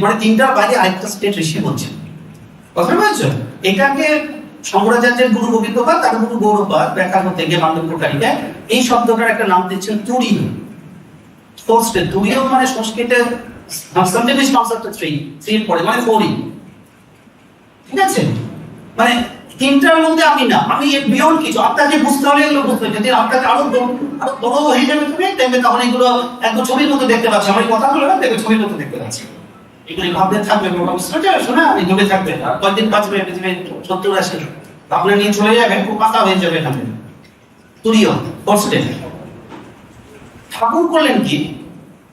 মানে তিনটার বাইরে আরেকটা স্টেট ঋষি বলছে, কথা বলছো? এটাকে শঙ্করাচার্যের গুরু গোবিন্দপাদ তার গুরু গৌরপাদ ব্যাখ্যা করতে গিয়ে মান্ডক্যকারিকা এই শব্দটার একটা নাম দিচ্ছেন তুরীয়। ফোর্থ স্টেট, তুরীয় মানে সংস্কৃতের সাবজেক্ট কনসেপ্ট থ্রি পড়ে মানে ফোরই, ঠিক আছে? মানে তিনটার মধ্যে আমি না, আমি এর বিয়ন্ড কিছু, আপনাকে বুঝতে হলে এগুলো বুঝতে হবে। যদি আপনাকে আরো বড় হয়ে যাবে তুমি দেখবে, তখন এগুলো একদম ছবির মতো দেখতে পাচ্ছি, আমার কথা বলে না দেখবে ছবির মতো দেখতে পাচ্ছি, এগুলি ভাবতে থাকবে, শোনা আমি দূরে থাকবে, আর কয়েকদিন বাঁচবে পৃথিবী 70-80, আপনার নিয়ে চলে যাবে, খুব পাকা হয়ে যাবে এখানে। তুরীয় ফোর্থ ঠাকুর করলেন কি,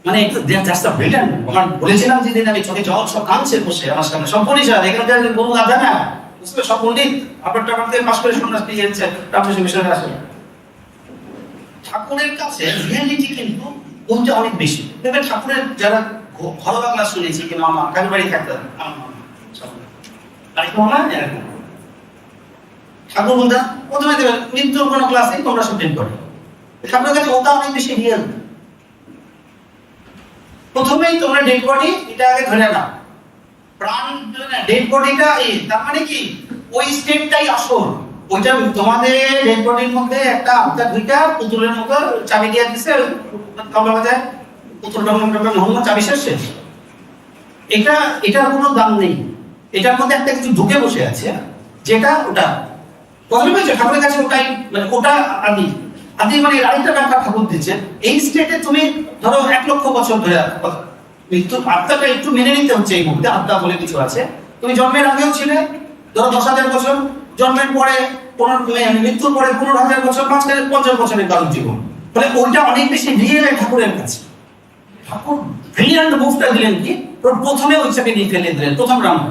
মানে একটু জাস্ট আ ব্রিলিয়ান্ট। আমার বলেছিলাম যেদিন আমি চোখে জল সব কাঁদছে বসে আমার সামনে, সব পরিষ্কার, এখানকার গরু গাধা না, বুঝতে সব পণ্ডিত আপনার টাকা দিয়ে পাশ করে সন্ন্যাস নিয়ে যাচ্ছে রামকৃষ্ণ মিশনে আসে। ঠাকুরের কাছে রিয়েলিটি কিন্তু ওইটা অনেক বেশি। দেখবেন ঠাকুরের যারা ভালো বাংলা শুনেছি কিংবা আমার কাজের বাড়ি থাকতেন, ঠাকুর বলতে প্রথমে দেবেন মৃত্যুর কোনো ক্লাস নেই, তোমরা সব টেন করো। ঠাকুরের কাছে ওটা অনেক বেশি রিয়েল। প্রথমেই তোমরা ডেড বডি এটা আগে ধরে নাও, প্রাণ ডেড বডিটা তার মানে কি ওই স্টেটটাই আসল। ওইটা তোমাদের ডেড বডির মধ্যে একটা আত্মা দুইটা পুতুলের মতো চাবি দিয়ে দিছে, তবলা বাজায় পুতুল মোহাম্মদ চাবি শেষ। এটার কোনো দাম নেই, এটার মধ্যে একটা কিছু ঢুকে বসে আছে, যেটা ওটা প্রথমে বলছে ঠাকুরের কাছে ওটাই, মানে ওটা আমি। আদি মানে আরেকটা ব্যাখ্যা ঠাকুর দিচ্ছে, এই স্টেটে তুমি ধরো 1 লক্ষ বছর ধরে মৃত্যু আত্মাটা একটু মেনে নিতে হচ্ছে। এই মুহূর্তে আত্মা বলে কিছু আছে, তুমি জন্মের আগেও ছিলে ধরো 10,000 বছর, জন্মের পরে মৃত্যুর পরে 15,000 বছর, মাঝখানে 50 বছরের কারণ জীবন। ফলে ওইটা অনেক বেশি রিয়েল ঠাকুরের কাছে। ঠাকুর ব্রিলিয়ান্ট মুভটা দিলেন কি, প্রথমে ওইটাকে নিয়ে ফেলে দিলেন প্রথম রাউন্ড।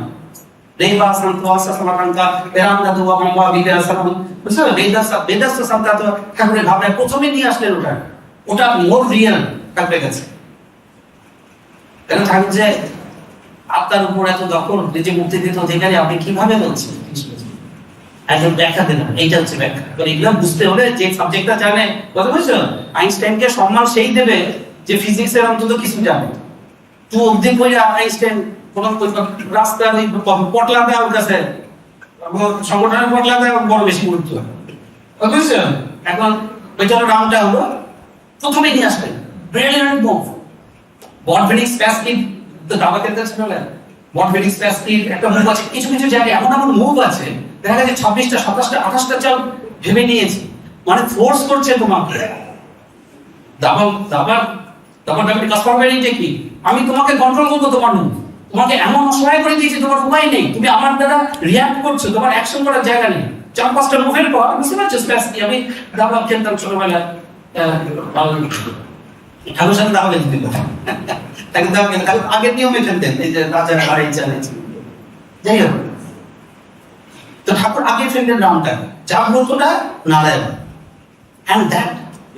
রেবা সন্তোষা সমাকাঙ্কা বেরান্দা দুয়া মামা বিদ্যাসারণ, বুঝছো? বেদাস সন্তান ঠাকুরের ভাবনা প্রথমে নিয়ে আসলেন ওটা মোর রিয়েল ঠাকুরের কাছে। কারণ ঠাকুর যে আত্মার উপর এত দখল, নিজে মুক্তি দিতে অধিকারী, আপনি কিভাবে বলছেন? একদম ব্যাখ্যা দেন, এইটা হচ্ছে ব্যাখ্যা। এগুলো বুঝতে হলে যে সাবজেক্টটা জানে, কথা বুঝছো? আইনস্টাইনকে সম্মান সেই দেবে যে ফিজিক্সের অন্তত কিছু জানে। তুই অবধি করে আইনস্টাইন কোন রাস্তা পটলা দেয় ওর কাছে, সংগঠনের পটলা দেয় বড় বেশি গুরুত্ব, বুঝছো? এখন ওইটা নামটা হলো প্রথমে নিয়ে আসবেন ব্রিলিয়ান্ট মুভ। বটভেডিক স্প্যাসকিড তো দাবাতে ছিল না, বটভেডিক স্প্যাসকিড একটা মুভ আছে। কিছু কিছু জায়গায় এমন এমন মুভ আছে, দেখা যাচ্ছে 26টা 27টা 28টা চাল ভেবে নিয়েছে, মানে ফোর্স করছে তোমাকে। কি আমি তোমাকে কন্ট্রোল করবো, তোমার মুভ তোমাকে এমন অসহায় করে দিয়েছে, তোমার উপায় নেই, তুমি আমার দ্বারা রিঅ্যাক্ট করছো, তোমার অ্যাকশন করার জায়গা নেই। 4-5টা মুভের পর বুঝতে পারছো স্প্যাসকি। আমি দাবা খেলতাম ছোটবেলায়, ঠাকুর সাথে দাবা খেলতে আগের নিয়মে খেলতেন, এই যে রাজা বাড়ি চালিয়েছে। যাই হোক, তো ঠাকুর আগে ফেললেন রাউন্ডটা, জাগ্রতটা নারায়ণ, এন্ড দ্যাট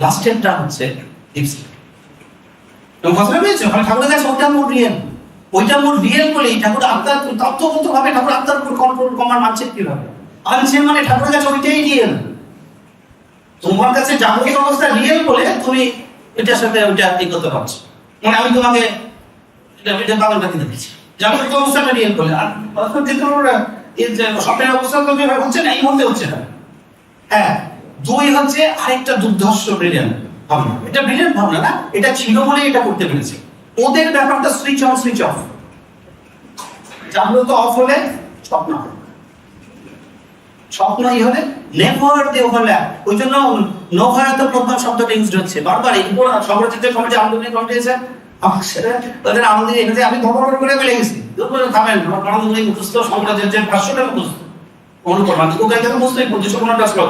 লাস্টেরটা হচ্ছে দীপসিং। তুমি কথা বলেছো, মানে ঠাকুরের কাছে ওটা মোর রিয়েল, ওইটা মোর রিয়েল বলেই ঠাকুর আত্মার তত্ত্বগত ভাবে ঠাকুর আত্মার উপর কন্ট্রোল কমান্ড আনছে। কিভাবে আনছে? মানে ঠাকুরের কাছে ওইটাই রিয়েল। তোমার কাছে জাগতিক অবস্থা রিয়েল বলে তুমি এটার সাথে ওইটা ঠিক করতে পারছো। মানে আমি তোমাকে এটা বাংলাটা দিতে দিচ্ছি, জাগতিক অবস্থাটা রিয়েল বলে। আর কিন্তু এই যে স্বপ্নের অবস্থা তো হচ্ছে না, এই মুহূর্তে হচ্ছে না। হ্যাঁ, 2 হচ্ছে আরেকটা দুর্ধর্ষ ব্রিলিয়ান্ট ভাবনা। এটা ব্রিলিয়ান্ট ভাবনা না, এটা ছিল বলে এটা করতে পেরেছে। ওদের ব্যাপারটা সুইচ অন সুইচ অফ, জাগ্রত অফ হলে স্বপ্ন, স্বপ্নই হলে নেভার দে ওভারল্যাপ। ওই জন্য নভয়াত প্রথম শব্দটা ইউজ হচ্ছে বারবার। এই পুরো সমাজচিত্র কমিটি আন্দোলনের কমিটি আছে, তাদের আমাদের এখানে আমি ধর্ম করে ফেলে গেছি। থামেন, আমার প্রাণগুলি মুখস্থ শঙ্করাচার্যের ভাষ্যটা মুখস্থ, অনুপ্রমাণ ওখানে থেকে বুঝতেই পড়ছে শোনাটা শ্লোক।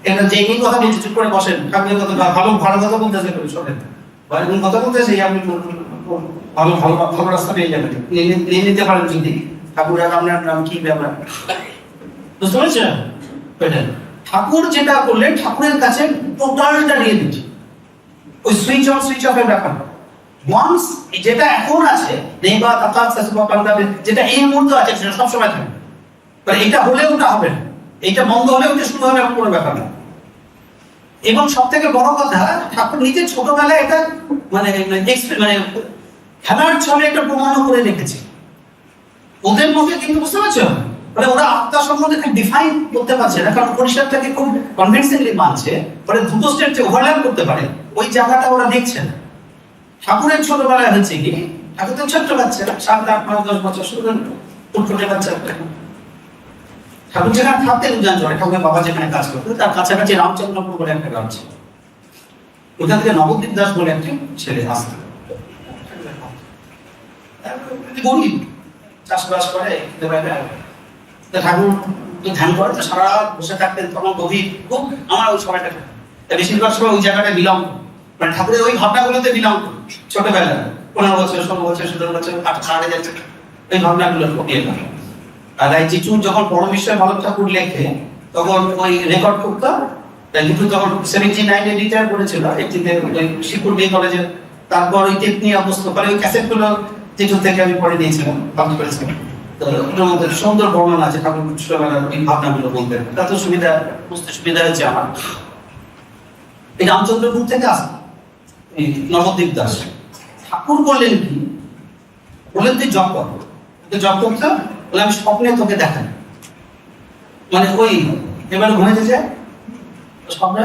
এটা যে এই কথা বলছে চুপ করে বসেন, ঠাকুরের কথা ভালো ভালো কথা বলতেছে, শোনেন কোন কথা বলতেছে, আপনি ভালো ভালো ভালো রাস্তা পেয়ে যাবেন, নিয়ে নিতে পারেন। যদি ঠাকুরের আপনার নাম কি ব্যাপার, বুঝতে পারছেন? ঠাকুর যেটা করলেন, ঠাকুরের কাছে টোটালটা দিয়ে দিচ্ছে, ওই সুইচ অন সুইচ অফ এর ব্যাপার। ওয়ান্স যেটা এখন আছে, নেবা তাকাত সাসবা পান্দাবে, যেটা এই মুহূর্তে আছে সেটা সব সময় থাকবে। মানে এটা হলে ওটা হবে না, এটা বন্ধ হলে ওটা শুরু হবে, এমন কোনো ব্যাপার না। এবং সবথেকে বড় কথা, ঠাকুর নিজে ছোটবেলায় এটা মানে খেলার ছলে একটা প্রমাণও করে রেখেছে ওদের মধ্যে। কিন্তু বুঝতে পারছো, মানে ওরা আত্মা সম্বন্ধে ডিফাইন করতে পারছে না, কারণ পরিষ্কারটাকে খুব কনভিনসিংলি মানছে, মানে দুটো স্টেট যে ওভারল্যাপ করতে পারে ওই জায়গাটা ওরা দেখছে না। ঠাকুরের ছোটবেলায় হচ্ছে কি, ঠাকুর তো ছোট্ট বাচ্চা, 7, 8, 9, 10 বছর, শুধু ফুটফুটে বাচ্চা। ঠাকুর যেখানে থাকতেন উজান চলে, ঠাকুরের বাবা যেখানে কাজ করতো তার কাছাকাছি রামচন্দ্রপুর বলে একটা গ্রাম ছিল, ওখান থেকে নবদ্বীপ দাস বলে একটা ছেলে আসতো, গরিব, চাষবাস করে। ঠাকুর ধ্যান করে তো সারা বসে থাকতেন, তখন গভীর খুব আমার ওই সময়টা বেশিরভাগ সময় ওই জায়গাটা বিলং, মানে ঠাকুরের ওই ভাবনাগুলোতে বিলং ছোটবেলা 15 বছর 16 বছর 17 বছর 18 যাচ্ছে ওই ভাবনাগুলো ফুটিয়ে গেল। আর এই জিচু যখন পরমেশ্বর ভারত ঠাকুর লেখে তখন ওই রেকর্ড করতো। জিচু তখন 79 রিটায়ার করেছিল শিবপুর বি কলেজে। তারপর ওই টেপ নিয়ে অবস্থা করে ওই ক্যাসেটগুলো জিচু থেকে আমি পড়ে নিয়েছিলাম, বাধ্য করেছিলাম। তো ওটার মধ্যে সুন্দর বর্ণনা আছে ঠাকুর ছোটবেলার ওই ভাবনাগুলো বলতে, তাতে সুবিধা বুঝতে সুবিধা হয়েছে আমার। এই রামচন্দ্রপুর থেকে আসে নবদ্বীপ দাস। ঠাকুর বললেন কি, বললেন তুই জপ কর, জপ করতে বলে আমি স্বপ্নে তোকে দেখাই। মানে ওই এবার ঘুমাইতে যায় স্বপ্নে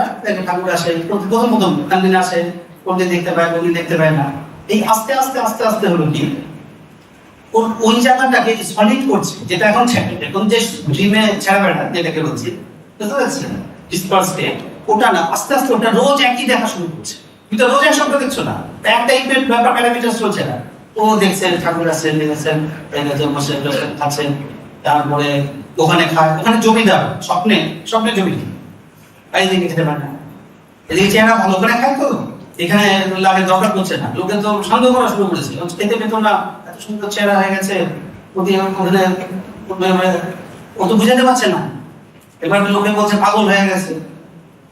ঠাকুর আসে, প্রথম কান্দিন আসে, কোনদিন দেখতে পায় কোনদিন দেখতে পায় না। এই আস্তে আস্তে আস্তে আস্তে হলো কি, ওই জায়গাটাকে সলিড করছে, যেটা এখন এখন যে ড্রিমে ছেড়ে বেড়া যেটাকে বলছি, বুঝতে পারছেন? ডিসপার্স স্টেট, ওটা না, আস্তে আস্তে ওটা রোজ একই দেখা শুরু করছে। কিন্তু রোজ এক সপ্তাহ দেখছো না, একটা ইভেন্ট ব্যাপার প্যারামিটার চলছে না। ও দেখছেন ঠাকুর আছেন, দেখেছেন বসে খাচ্ছেন, তারপরে ওখানে খায়, ওখানে জমিদার স্বপ্নে স্বপ্নে জমিদার, এইদিকে খেতে পারে না, এদিকে চেহারা ভালো করে খায় তো এখানে লাগে দরকার করছে না, লোকে তো সন্দেহ করা শুরু করেছে, খেতে পেত না, এত সুন্দর চেহারা হয়ে গেছে, ও তো বুঝাতে পারছে না। এবার লোকে বলছে পাগল হয়ে গেছে,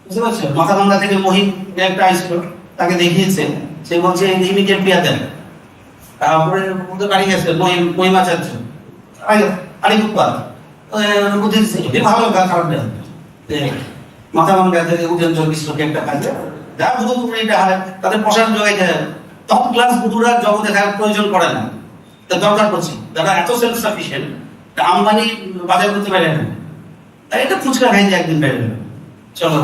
বুঝতে পারছো? মাথাভাঙ্গা থেকে মহিম একটা আইছিল, তাকে দেখিয়েছে, সে বলছে ইমিডিয়েট বিয়া দেন। তারপরে ওদের বাড়ি গেছে মহিমাচার্য, আরে উৎপাদ বুঝেছে ভালো খারাপ দেন, মাথাভাঙ্গা থেকে উদয়ন চব্বিশকে একটা কাজে যা বুধু এটা হয় তাদের প্রসাদ জোগাই দেয়। টপ ক্লাস বুধুরা জগতে থাকার প্রয়োজন পড়ে না, তা দরকার পড়ছে যারা এত সেলফ সাফিসিয়েন্ট, আম্বানি বাজার করতে পারে না, এটা ফুচকা খাই যে একদিন বেড়ে চলো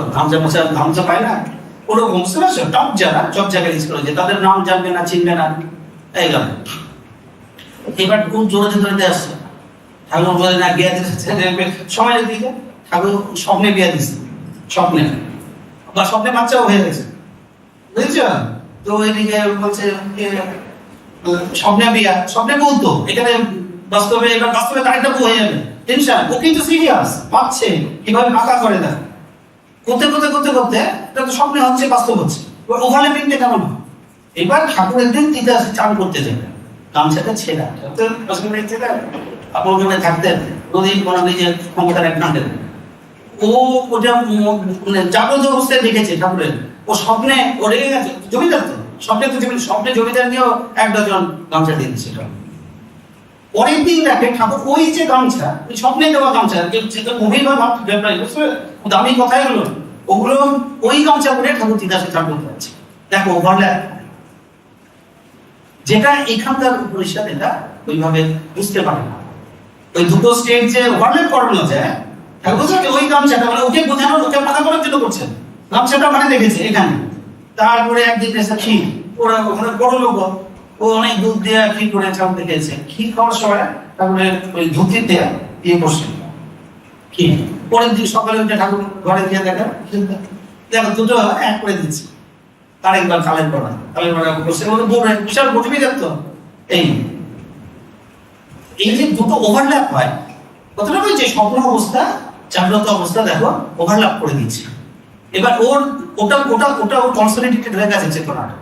ধামচা পায় না, ওরকম বুঝতে পারছো? টপ যারা সব জায়গায় ইউজ করেছে তাদের নাম জানবে না, চিনবে না, এই গেল। এবার খুব জোরে ধরে আসছে, ঠাকুর বলে না বিয়া দিচ্ছে সময় দিকে, ঠাকুর স্বপ্নে বিয়া দিচ্ছে, স্বপ্নে বা স্বপ্নে বাচ্চাও হয়ে গেছে, বুঝেছো? তো এদিকে বলছে স্বপ্নে বিয়া, স্বপ্নে বলতো এখানে বাস্তবে, এবার বাস্তবে তার একটা বউ হয়ে যাবে, টেনশন। ও কিন্তু সিরিয়াস, ভাবছে কিভাবে বাঁকা করে দেয়, করতে করতে করতে করতে এটা তো স্বপ্নে হচ্ছে, বাস্তব হচ্ছে, ওখানে পিনতে কেমন। এবার ঠাকুরের দিন তিতা চান করতে যাবে, গামছাটা ছেঁড়া, আপনার ওখানে থাকতেন নদীর কোনো নিজের ক্ষমতার এক ঘাটে, ও ওটা জাগ্রত অবস্থায় দেখেছে ঠাকুরের, ও স্বপ্নে ও রেগে গেছে, জমিদার তো স্বপ্নে তো স্বপ্নে জমিদার নিয়েও এক ডজন গামছা দিয়ে দিচ্ছে। পরের দিন দেখে ঠাকুর ওই যে গামছা, ওই স্বপ্নে দেওয়া গামছা, গভীর ভাবে দামি কথাই হলো, ওগুলো ওই গামছা পরে ঠাকুর তিতাসে চান করতে পারছে। দেখো ওভারল্যাপ, যেটা এখানকার পরিষদ এটা ওইভাবে বুঝতে পারে না, ওই দুটো স্টেট যে ওভারল্যাপ করানো যায়, ওই গামছাটা মানে ওকে বোঝানো, ওকে মাথা করার জন্য করছেন, গামছাটা মানে দেখেছে এখানে। তারপরে একদিন এসে ক্ষীর, ওরা ওখানে বড় লোক, ও অনেক দুধ দেওয়া ক্ষীর করে চাল দেখেছে, ক্ষীর খাওয়ার সময় তারপরে ওই ধুতির দেয়া দিয়ে বসে ক্ষীর। পরের দিন সকালে উঠে ঠাকুর ঘরে দিয়ে দেখো দুটো এক করে দিচ্ছে, আরেকবার কালের পড়া বসে বিশাল গঠবি দেখতো। এই যে দুটো ওভারল্যাপ হয়, কতটা যে স্বপ্ন অবস্থা জাগ্রত অবস্থা দেখো ওভারল্যাপ করে দিচ্ছে। এবার ওর ওটা ওটা ওটা ও কনসলিডেটেড হয়ে গেছে চেতনাটা,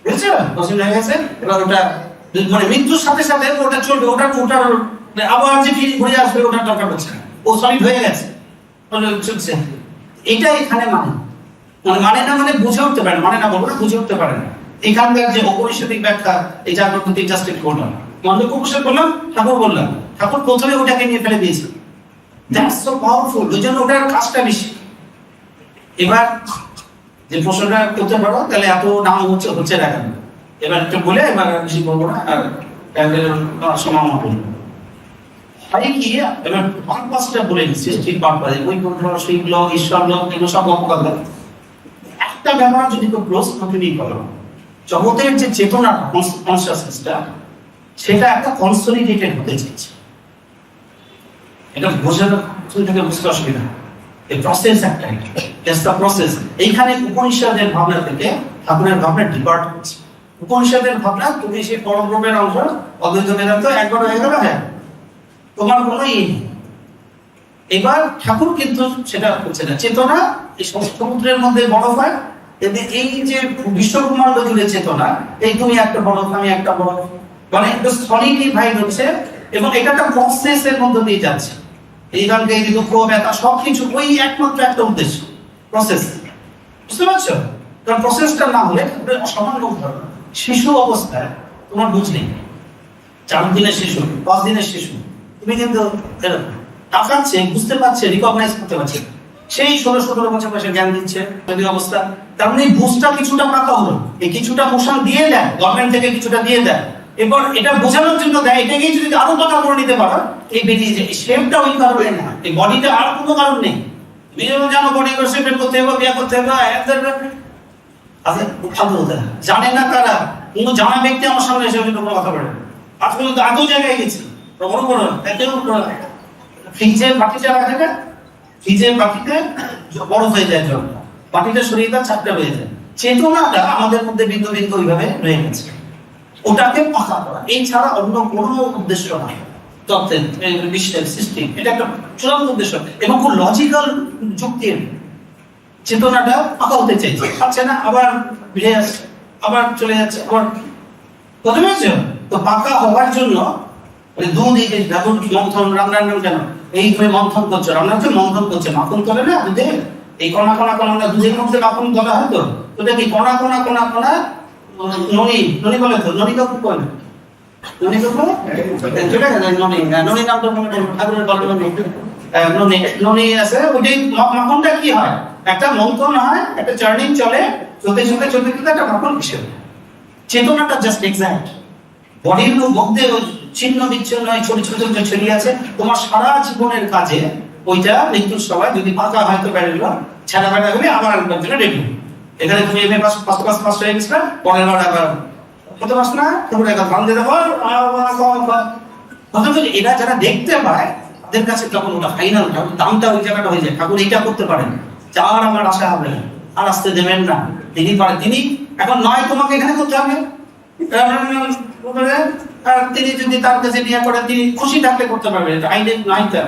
বুঝছো? কনসলিডেট হয়ে গেছে। এবার ওটা মানে মৃত্যুর সাথে সাথে ওটা চলবে, ওটার আবার যে ফিরে ঘুরে আসবে ওটার দরকার হচ্ছে না, ও সলিড হয়ে গেছে, চলছে। এটা এখানে মানে না মানে বুঝে উঠতে পারে না, মানে না বলবো না, বুঝে উঠতে পারে না। এখানকার যে ঔপনিষদিক ব্যাখ্যা, এই জাগ্রত তিনটা স্টেট করলাম, মন্দির উপসর্গ করলাম, ঠাকুর বললাম, ঠাকুর প্রথমে ওটাকে নিয়ে ফেলে দিয়েছে, দ্যাটস সো পাওয়ারফুল, ওই জন্য ওটার কাজটা বেশি। এবার যে প্রশ্নটা করতে পারো তাহলে এত নাম হচ্ছে না কেন, এবার একটু বলে এবার বেশি বলবো না, আর সমাপ্ত করবো। হয় কি এবার পারপাসটা বলে দিচ্ছি, ঠিক পারপাস, ওই শিব লোক, ঈশ্বর লোক, এগুলো সব অপকার। একটা ব্যাপার যদি কেউ প্রশ্ন তুমি করো, জগতের যে চেতনা কনসিয়াসনেসটা, সেটা একটা কনসলিডেটেড হতে চাইছে, এটা বোঝানো থেকে বুঝতে অসুবিধা। এই প্রসেস একটা, দ্যাটস দ্য প্রসেস। এইখানে উপনিষদের ভাবনা থেকে ঠাকুরের ভাবনা ডিপার্ট হচ্ছে। উপনিষদের ভাবনা তুমি সেই পরব্রহ্মের অংশ, অদ্বৈত বেদান্ত একবার হয়ে গেল, হ্যাঁ তোমার কোনো নেই। এবার ঠাকুর কিন্তু সেটা করছে না, চেতনা এই সমুদ্রের মধ্যে বরফ হয়, এই যে বিশ্বব্রহ্মাণ্ড জুড়ে চেতনা, এই তুমি একটা বরফ, আমি একটা বরফ, মানে একটা সলিডিফাইড হচ্ছে, এবং এটা একটা প্রসেসের মধ্যে দিয়ে যাচ্ছে। এইখানকে এই দুঃখ ব্যথা সবকিছু ওই একমাত্র একটা উদ্দেশ্য, প্রসেস, বুঝতে পারছো? কারণ প্রসেসটা না হলে অসামান্য ধরো শিশু অবস্থায় তোমার বুঝ নেই, 4 দিনের শিশু, 5 দিনের শিশু, তুমি কিন্তু তাকাচ্ছে, বুঝতে পারছে, রিকগনাইজ করতে পারছে, সেই 16-17 বছর বয়সে জ্ঞান দিচ্ছে অবস্থা। তার মানে বুঝটা কিছুটা পাকা হলো, এই কিছুটা মোশন দিয়ে দেয়, গভর্নমেন্ট থেকে কিছুটা দিয়ে দেয়, এবার এটা বোঝানোর জন্য দেয়, এটাকে যদি আরো পাকা করে নিতে পারো, এই বেরিয়ে যায়। শেপটা ওই কারণে না, এই বডিটা আর কোনো কারণ নেই। তুমি যেমন জানো বডি শেপ করতে হবে, বিয়ে করতে হবে, জানে না তারা, কিন্তু জানা ব্যক্তি আমার সামনে এসে কোনো কথা বলে। আজ পর্যন্ত আগেও জায়গায় গেছি, বড় বড় ফ্রিজের বাটিটা রাখে না, ফ্রিজের বাটিতে বরফ হয়ে যায় জল, বাটিটা সরিয়ে দাও, চারটা হয়ে যায়। চেতনাটা আমাদের মধ্যে বিন্দু বিন্দু ওইভাবে রয়ে গেছে, ওটাকে পাকা করা, এই ছাড়া অন্য কোনো উদ্দেশ্য নয় তত্ত্বের, বিশ্বের সৃষ্টি। এটা একটা চূড়ান্ত উদ্দেশ্য এবং খুব লজিক্যাল যুক্তির। চেতনাটা পাকা হতে চাইছে, পাচ্ছে না, আবার ফিরে আসছে, আবার চলে যাচ্ছে, আবার প্রথমে আছে। তো পাকা হওয়ার জন্য দুধ, এই যে ঠাকুর মন্থন, রান্নার কেন এই করে মন্থন করছে, রান্নার জন্য মন্থন করছে, মাখন করে না দুধে, এই কণা কণা কণা দুধের মধ্যে মাখন করা হয়। তো ওটা কি কণা কণা কণা কণা ননি, ননি বলে তো, ননি কাকু বলে, ননি কাকু চলে গেছে, ননি, ননি নামটা ঠাকুরের বলে ননি, ননি আছে। ওইটাই মাখনটা কি হয়, একটা মন্থন হয়, একটা চার্নিং চলে, চলতে চলতে চলতে চলতে একটা মাখন হিসেবে। চেতনাটা জাস্ট এক্সাক্ট বডির মধ্যে ছিন্ন বিচ্ছিন্ন ছোট ছোট যে ছড়িয়ে আছে, তোমার সারা জীবনের কাজে ওইটা মৃত্যুর সময় যদি পাকা হয়তো বেরোলো, ছেঁড়া বেড়া হলে আবার একবার জন্য রেডি। এখানে তুমি এমএ পাস হয়ে গেছিলে, পরের বার আবার কত পাস না, তারপরে একবার ভাঙ দিয়ে দেখো। এরা যারা দেখতে পায় তাদের কাছে তখন ওটা ফাইনাল দামটা ওই জায়গাটা হয়ে যায়। ঠাকুর এইটা করতে পারেন, যার আমার আশা হবে না, আর আসতে দেবেন না, তিনি পারেন। তিনি এখন নয় তোমাকে এখানে করতে হবে, আর তিনি যদি তার কাছে নিয়ে করেন, তিনি খুশি থাকলে করতে পারবেন। আইনের নয়টা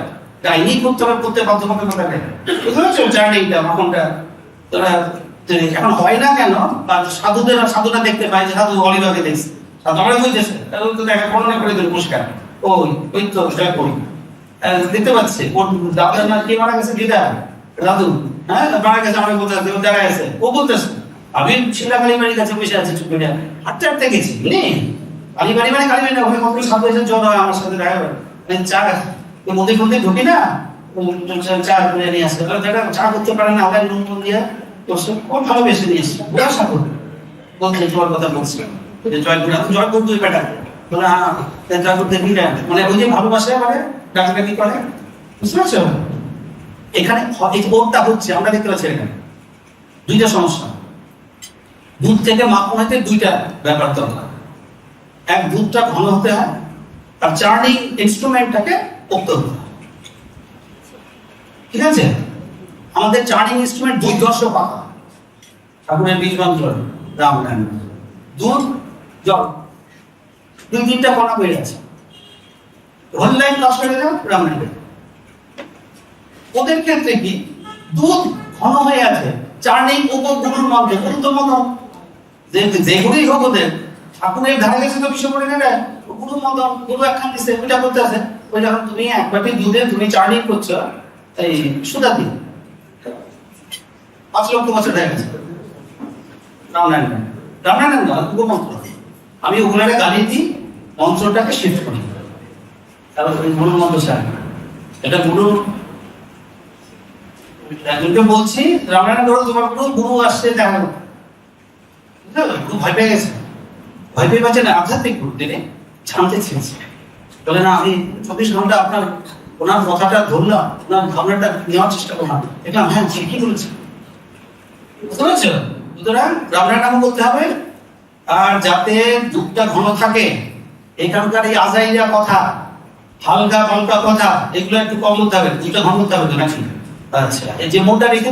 আইনি করতে হবে, করতে বাধ্য হবে কথাটা, বুঝতে পারছো? জার্নিটা মাখনটা তোরা এখন হয় না কেন? সাধুরা দেখতে পায় যে সাধু অলিভাকে দেখছে, সাধু আমরা বুঝতেছে, তো দেখা বর্ণনা করে দিল পুরস্কার, ওই তো জয় করি দেখতে পাচ্ছে। ওর দাদার না কে মারা গেছে, দিদা দাদু, হ্যাঁ মারা গেছে, আমাকে বলতে আছে, ও দেখা গেছে, ও বলতেছে আমি শিলাকালী বাড়ির কাছে বসে আছি, চুপ করে হাঁটতে হাঁটতে গেছি, কালীবাড়ি মানে কালীবাড়ি না, ওখানে কত সাধু এসে জন হয় আমার সাথে দেখা করে, চা মন্দির মন্দির ঢুকি না, চা করে নিয়ে আসে, চা করতে পারে না, আবার নুন দিয়ে খুব ভালোবেসে নিয়েছে, ওরা সাধু বলছে তোমার কথা বলছে, জয় করতে বেটা বলে, হ্যাঁ জয় করতে ভিড়, মানে ওই যে ভালোবাসে মানে ডাকাডাকি করে, বুঝতে পারছো? এখানে ওরটা হচ্ছে, আমরা দেখতে পাচ্ছি এখানে দুইটা সমস্যা। দুধ থেকে মাখন হতে দুইটা ব্যাপার দরকার, এক দুধটা ঘন হতে হয়, আর চার্নিং ইনস্ট্রুমেন্টটাকে পোক্ত হতে হয়, ঠিক আছে? আমাদের চার্নিং ইনস্ট্রুমেন্ট দুই দর্শ পাকা, ঠাকুরের বীজ মন্ত্র রাম নাম, দুধ জল, দুই তিনটা কণা বেড়ে আছে, হোল লাইন লস হয়ে যাও রাম নাম। ওদের ক্ষেত্রে কি দুধ ঘন হয়ে আছে, চার্নিং উপর গুরুর মন্ত্র, গুরুত্ব মত যে গুরুই হোক, ওদের ঠাকুরের ধারে গেছে তো বিষয় করে নেবে, গুরু মত গুরু একখান দিচ্ছে, ওইটা করতে আছে, ওই যখন তুমি এক বাটি দুধে তুমি চার্নিং করছো, এই সুদা দিন 5 লক্ষ বছর হয়ে গেছে, রামনারায়ণ না মন্ত্র। আমি ওখানে গালি দিই, মন্ত্রটাকে শিফট করি, তারপর গুরুর মন্ত্র চাই, এটা গুরু একজনকে বলছি, রামনারায়ণ ধরো তোমার গুরু আসছে, দেখা গুরু ভয় পেয়ে গেছে, ভয় পেয়ে পাচ্ছে না, আধ্যাত্মিক গুরু দিনে জানতে চেয়েছে, বলে না আমি 24 ঘন্টা আপনার ওনার কথাটা ধরলাম, ওনার ভাবনাটা নেওয়ার চেষ্টা করলাম, দেখলাম হ্যাঁ ঠিকই বলেছে, বুঝতে পারছো? সুতরাং রামনারায়ণ নাম করতে হবে, আর যাতে দুধটা ঘন থাকে, এখানকার এই আজাইরা কথা, হালকা পাল্টা কথা, এগুলো একটু কম হতে হবে, দুধটা ঘন হতে হবে তো নাকি? আচ্ছা, এই যে মোটা রেখেছে